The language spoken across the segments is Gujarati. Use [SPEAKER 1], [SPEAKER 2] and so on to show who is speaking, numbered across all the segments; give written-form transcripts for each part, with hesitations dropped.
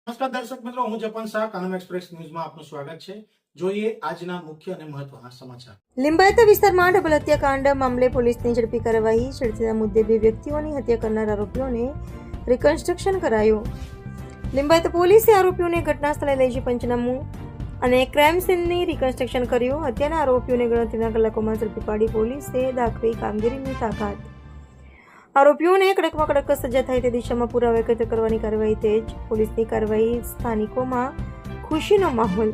[SPEAKER 1] નમસ્કાર દર્શક મિત્રો, હું જપન શાહ, કાનમ એક્સપ્રેસ ન્યૂઝમાં આપનું સ્વાગત છે. જોઈએ આજના મુખ્ય અને મહત્વના સમાચાર.
[SPEAKER 2] લિંબાયત વિસ્તારમાં ડબલ હત્યાકાંડ મામલે પોલીસની ઝડપી કાર્યવાહી. છેડતીના મુદ્દે 2 વ્યક્તિઓની હત્યા કરનાર આરોપીઓને રિકન્સ્ટ્રક્શન કરાયું. લિંબાયત પોલીસે આરોપીઓને ઘટના સ્થળે લઈ જઈ પંચનામું અને ક્રાઇમ સીનની રિકન્સ્ટ્રક્શન કર્યું. હત્યાના આરોપીઓને ગણતરીના કલાકોમાં ઝડપી પાડી પોલીસે દાખવી કામગીરીની તાકાત. આરોપીઓને કડકમાં કડક સજા થાય તે દિશામાં પુરાવા એકત્ર કરવાની કાર્યવાહી તેજ. પોલીસની કાર્યવાહી, સ્થાનિકોમાં ખુશીનો માહોલ.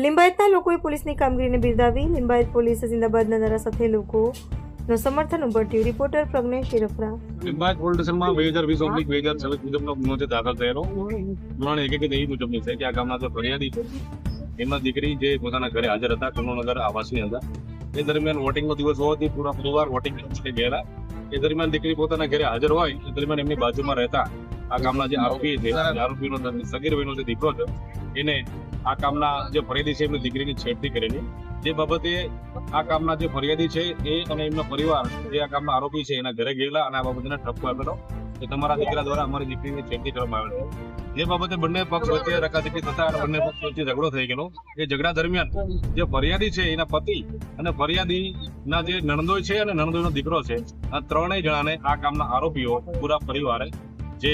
[SPEAKER 2] લિંબાયતના લોકોએ પોલીસની કામગીરીને બિરદાવી. લિંબાયત પોલીસે જિંદાબાદના નારા સાથે લોકોનો સમર્થન ઉમટ્યું. રિપોર્ટર પ્રજ્ઞેશ શિરફરા.
[SPEAKER 3] લિંબાયત પોલીસ સ્ટેશનમાં 2020-2026 મુજબનો ગુનો છે દાખલ થયેલો. ગુનાની હકીકત એ મુજબની છે કે આ ગામના જે ફરિયાદી છે એમના દીકરી જે પોતાના ઘરે હાજર હતા, કમળનગર આવાસની અંદર. એ દરમિયાન વોટિંગનો દિવસ હોવાથી પૂરા પરિવાર વોટિંગ માટે ગયેલા. એ દરમિયાન દીકરી પોતાના ઘરે હાજર હોય એ દરમિયાન એમની બાજુમાં રહેતા આ ગામના જે આરોપી છે, આરોપીનો સગીર ભાઈનો જે દીકરો છે, એને આ કામના જે ફરિયાદી છે એમની દીકરીની છેડતી કરેલી. જે બાબતે આ કામના જે ફરિયાદી છે એ અને એમનો પરિવાર જે આ કામના આરોપી છે એના ઘરે ગયેલા અને આ બાબતને ઠપકો આપેલો કે તમારા દીકરા દ્વારા અમારી દીકરીની છેડતી કરવામાં આવેલ છે. જે બાબતે બંને પક્ષ વચ્ચે રકાચકી થતા અને બંને પક્ષ વચ્ચે ઝઘડો થઈ ગયેલો. એ ઝઘડા દરમિયાન જે ફરિયાદી છે એના પતિ અને ફરિયાદીના જે નણંદોઈ છે અને નણંદોઈનો દીકરો છે, આ ત્રણેય જણાને આ કામના આરોપીઓ પૂરા પરિવારે જે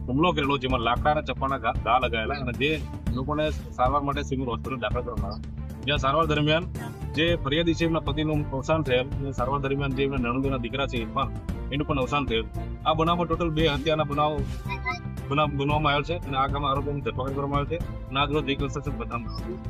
[SPEAKER 3] હુમલો કરેલો, જેમાં લાકડાના ચપ્પાના ઘા લગાવેલા અને જે લોકોને સારવાર માટે સિવિલ હોસ્પિટલ દાખલ કરવામાં આવ્યા. જ્યાં સારવાર દરમિયાન જે ફરિયાદી છે એમના પતિનું અવસાન થયેલ અને સારવાર દરમિયાન જે એમના નણંદોઈના દીકરા છે ઇરફાન, એનું પણ અવસાન થયેલ. આ બનાવમાં ટોટલ 2 હત્યાના બનાવવામાં આવેલ છે અને આ કામના આરોપીની ધરપકડ કરવામાં આવે છે અને આજરોજ રિકન્સ્ટ્રક્શન બતાવવામાં આવ્યું.